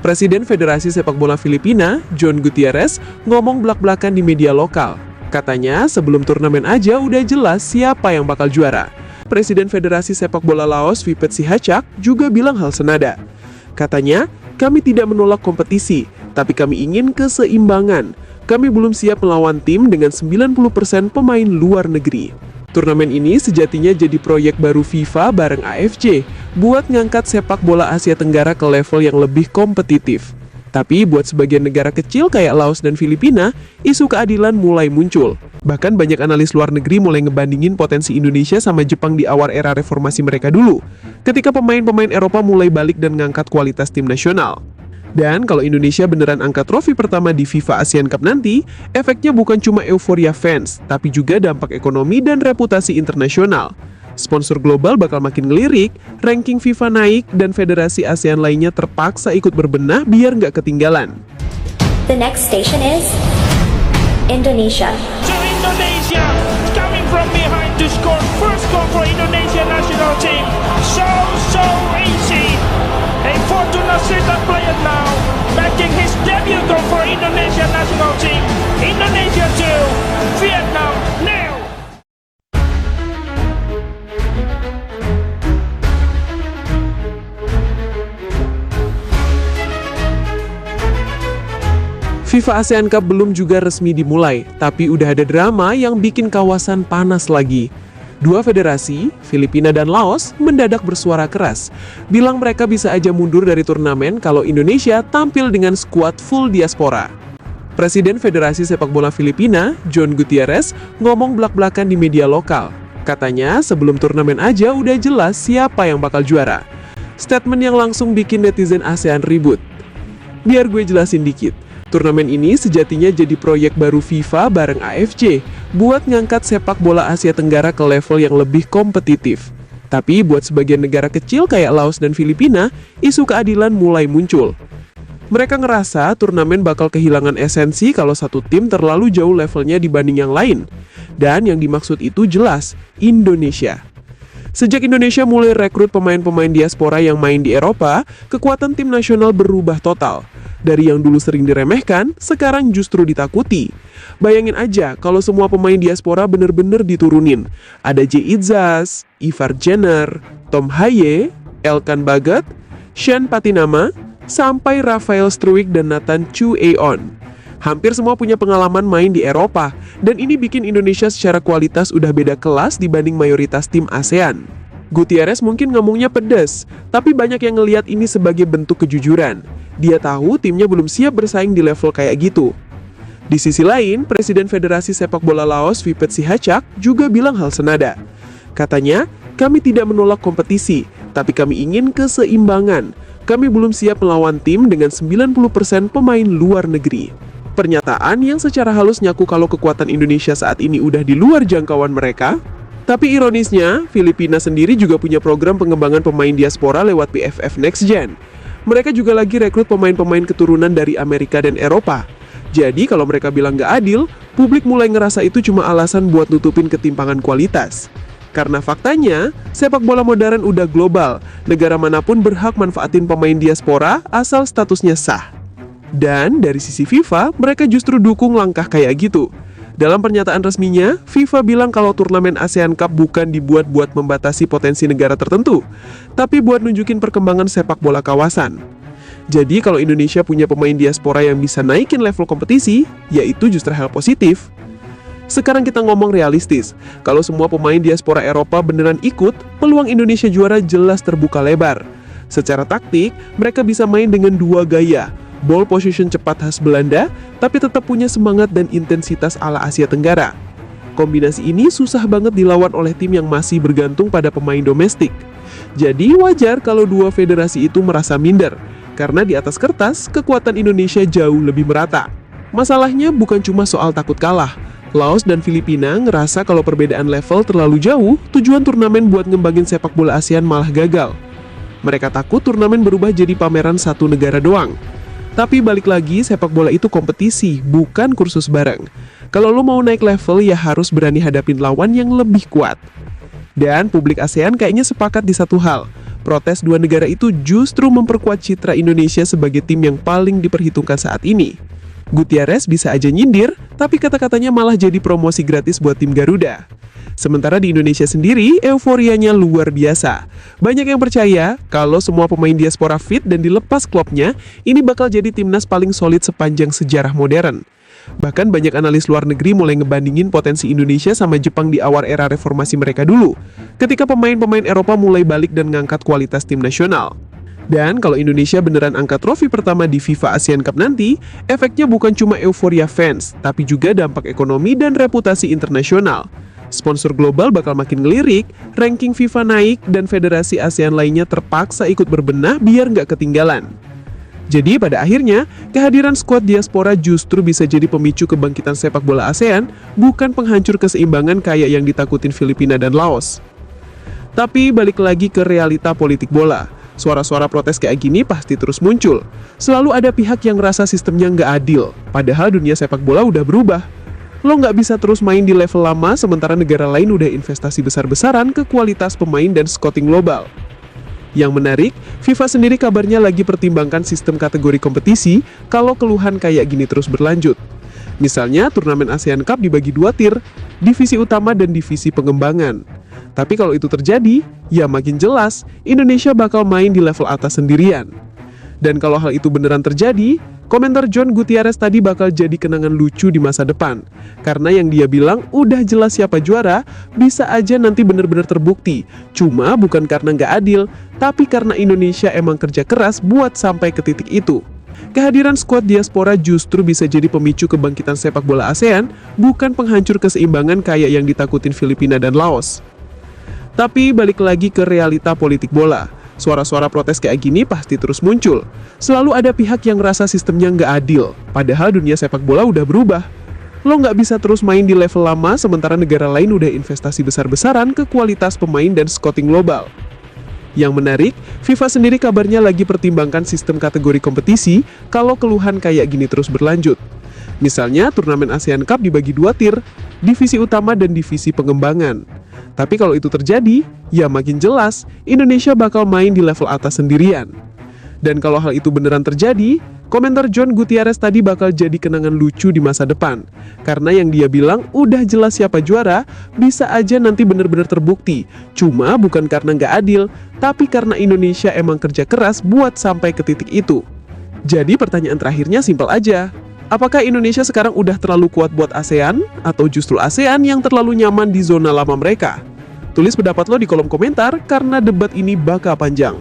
Presiden Federasi Sepak Bola Filipina, John Gutierrez, ngomong blak-blakan di media lokal. Katanya sebelum turnamen aja udah jelas siapa yang bakal juara. Presiden Federasi Sepak Bola Laos, Phipet Sihacak, juga bilang hal senada. Katanya, kami tidak menolak kompetisi, tapi kami ingin keseimbangan. Kami belum siap melawan tim dengan 90% pemain luar negeri. Turnamen ini sejatinya jadi proyek baru FIFA bareng AFC buat ngangkat sepak bola Asia Tenggara ke level yang lebih kompetitif. Tapi buat sebagian negara kecil kayak Laos dan Filipina, isu keadilan mulai muncul. Bahkan banyak analis luar negeri mulai ngebandingin potensi Indonesia sama Jepang di awal era reformasi mereka dulu, ketika pemain-pemain Eropa mulai balik dan ngangkat kualitas tim nasional. Dan kalau Indonesia beneran angkat trofi pertama di FIFA Asian Cup nanti, efeknya bukan cuma euforia fans, tapi juga dampak ekonomi dan reputasi internasional. Sponsor global bakal makin ngelirik, ranking FIFA naik, dan federasi ASEAN lainnya terpaksa ikut berbenah biar nggak ketinggalan. The next station is Indonesia. To Indonesia, coming from behind to score first goal for Indonesia national team. So easy. A Fortuna Sittard player now making his debut goal for Indonesia national team. Indonesia 2, Vietnam nil. FIFA ASEAN Cup belum juga resmi dimulai, tapi udah ada drama yang bikin kawasan panas lagi. Dua federasi, Filipina dan Laos, mendadak bersuara keras, bilang mereka bisa aja mundur dari turnamen kalau Indonesia tampil dengan skuad full diaspora. Presiden Federasi Sepak Bola Filipina, John Gutierrez, ngomong blak-blakan di media lokal. Katanya sebelum turnamen aja udah jelas siapa yang bakal juara. Statement yang langsung bikin netizen ASEAN ribut. Biar gue jelasin dikit. Turnamen ini sejatinya jadi proyek baru FIFA bareng AFC buat ngangkat sepak bola Asia Tenggara ke level yang lebih kompetitif. Tapi buat sebagian negara kecil kayak Laos dan Filipina, isu keadilan mulai muncul. Mereka ngerasa turnamen bakal kehilangan esensi kalau satu tim terlalu jauh levelnya dibanding yang lain. Dan yang dimaksud itu jelas, Indonesia. Sejak Indonesia mulai rekrut pemain-pemain diaspora yang main di Eropa, kekuatan tim nasional berubah total. Dari yang dulu sering diremehkan, sekarang justru ditakuti. Bayangin aja kalau semua pemain diaspora bener-bener diturunin. Ada J. Itzas, Ivar Jenner, Tom Haye, Elkan Bagat, Sean Patinama, sampai Rafael Struijk dan Nathan Chu Aeon. Hampir semua punya pengalaman main di Eropa, dan ini bikin Indonesia secara kualitas udah beda kelas dibanding mayoritas tim ASEAN. Gutierrez mungkin ngomongnya pedas, tapi banyak yang ngelihat ini sebagai bentuk kejujuran. Dia tahu timnya belum siap bersaing di level kayak gitu. Di sisi lain, Presiden Federasi Sepak Bola Laos, Phipet Sihacak, juga bilang hal senada. Katanya, kami tidak menolak kompetisi, tapi kami ingin keseimbangan. Kami belum siap melawan tim dengan 90% pemain luar negeri. Pernyataan yang secara halus nyaku kalau kekuatan Indonesia saat ini udah di luar jangkauan mereka. Tapi ironisnya, Filipina sendiri juga punya program pengembangan pemain diaspora lewat PFF Next Gen. Mereka juga lagi rekrut pemain-pemain keturunan dari Amerika dan Eropa. Jadi kalau mereka bilang nggak adil, publik mulai ngerasa itu cuma alasan buat nutupin ketimpangan kualitas. Karena faktanya, sepak bola modern udah global. Negara manapun berhak manfaatin pemain diaspora asal statusnya sah. Dan dari sisi FIFA, mereka justru dukung langkah kayak gitu. Dalam pernyataan resminya, FIFA bilang kalau turnamen ASEAN Cup bukan dibuat buat membatasi potensi negara tertentu, tapi buat nunjukin perkembangan sepak bola kawasan. Jadi kalau Indonesia punya pemain diaspora yang bisa naikin level kompetisi, yaitu justru hal positif. Sekarang kita ngomong realistis, kalau semua pemain diaspora Eropa beneran ikut, peluang Indonesia juara jelas terbuka lebar. Secara taktik, mereka bisa main dengan dua gaya. Ball position cepat khas Belanda, tapi tetap punya semangat dan intensitas ala Asia Tenggara. Kombinasi ini susah banget dilawan oleh tim yang masih bergantung pada pemain domestik. Jadi wajar kalau dua federasi itu merasa minder, karena di atas kertas, kekuatan Indonesia jauh lebih merata. Masalahnya bukan cuma soal takut kalah. Laos dan Filipina ngerasa kalau perbedaan level terlalu jauh, tujuan turnamen buat ngembangin sepak bola ASEAN malah gagal. Mereka takut turnamen berubah jadi pameran satu negara doang. Tapi balik lagi, sepak bola itu kompetisi, bukan kursus bareng. Kalau lo mau naik level, ya harus berani hadapin lawan yang lebih kuat. Dan publik ASEAN kayaknya sepakat di satu hal, protes dua negara itu justru memperkuat citra Indonesia sebagai tim yang paling diperhitungkan saat ini. Gutierrez bisa aja nyindir, tapi kata-katanya malah jadi promosi gratis buat tim Garuda. Sementara di Indonesia sendiri, euforianya luar biasa. Banyak yang percaya kalau semua pemain diaspora fit dan dilepas klubnya, ini bakal jadi timnas paling solid sepanjang sejarah modern. Bahkan banyak analis luar negeri mulai ngebandingin potensi Indonesia sama Jepang di awal era reformasi mereka dulu, ketika pemain-pemain Eropa mulai balik dan ngangkat kualitas tim nasional. Dan kalau Indonesia beneran angkat trofi pertama di FIFA Asian Cup nanti, efeknya bukan cuma euforia fans, tapi juga dampak ekonomi dan reputasi internasional. Sponsor global bakal makin ngelirik, ranking FIFA naik, dan federasi ASEAN lainnya terpaksa ikut berbenah biar nggak ketinggalan. Jadi pada akhirnya, kehadiran skuad diaspora justru bisa jadi pemicu kebangkitan sepak bola ASEAN, bukan penghancur keseimbangan kayak yang ditakutin Filipina dan Laos. Tapi balik lagi ke realita politik bola. Suara-suara protes kayak gini pasti terus muncul. Selalu ada pihak yang ngerasa sistemnya nggak adil, padahal dunia sepak bola udah berubah. Lo nggak bisa terus main di level lama sementara negara lain udah investasi besar-besaran ke kualitas pemain dan scouting global. Yang menarik, FIFA sendiri kabarnya lagi pertimbangkan sistem kategori kompetisi kalau keluhan kayak gini terus berlanjut. Misalnya, turnamen ASEAN Cup dibagi 2 tier, divisi utama dan divisi pengembangan. Tapi kalau itu terjadi, ya makin jelas Indonesia bakal main di level atas sendirian. Dan kalau hal itu beneran terjadi, komentar John Gutierrez tadi bakal jadi kenangan lucu di masa depan. Karena yang dia bilang udah jelas siapa juara, bisa aja nanti bener-bener terbukti. Cuma bukan karena nggak adil, tapi karena Indonesia emang kerja keras buat sampai ke titik itu. Kehadiran skuad diaspora justru bisa jadi pemicu kebangkitan sepak bola ASEAN, bukan penghancur keseimbangan kayak yang ditakutin Filipina dan Laos. Tapi balik lagi ke realita politik bola. Suara-suara protes kayak gini pasti terus muncul. Selalu ada pihak yang ngerasa sistemnya nggak adil, padahal dunia sepak bola udah berubah. Lo nggak bisa terus main di level lama sementara negara lain udah investasi besar-besaran ke kualitas pemain dan scouting global. Yang menarik, FIFA sendiri kabarnya lagi pertimbangkan sistem kategori kompetisi kalau keluhan kayak gini terus berlanjut. Misalnya, turnamen ASEAN Cup dibagi 2 tier, divisi utama dan divisi pengembangan. Tapi kalau itu terjadi, ya makin jelas Indonesia bakal main di level atas sendirian. Dan kalau hal itu beneran terjadi, komentar John Gutierrez tadi bakal jadi kenangan lucu di masa depan. Karena yang dia bilang udah jelas siapa juara, bisa aja nanti bener-bener terbukti. Cuma bukan karena nggak adil, tapi karena Indonesia emang kerja keras buat sampai ke titik itu. Jadi pertanyaan terakhirnya simpel aja. Apakah Indonesia sekarang udah terlalu kuat buat ASEAN? Atau justru ASEAN yang terlalu nyaman di zona lama mereka? Tulis pendapat lo di kolom komentar karena debat ini bakal panjang.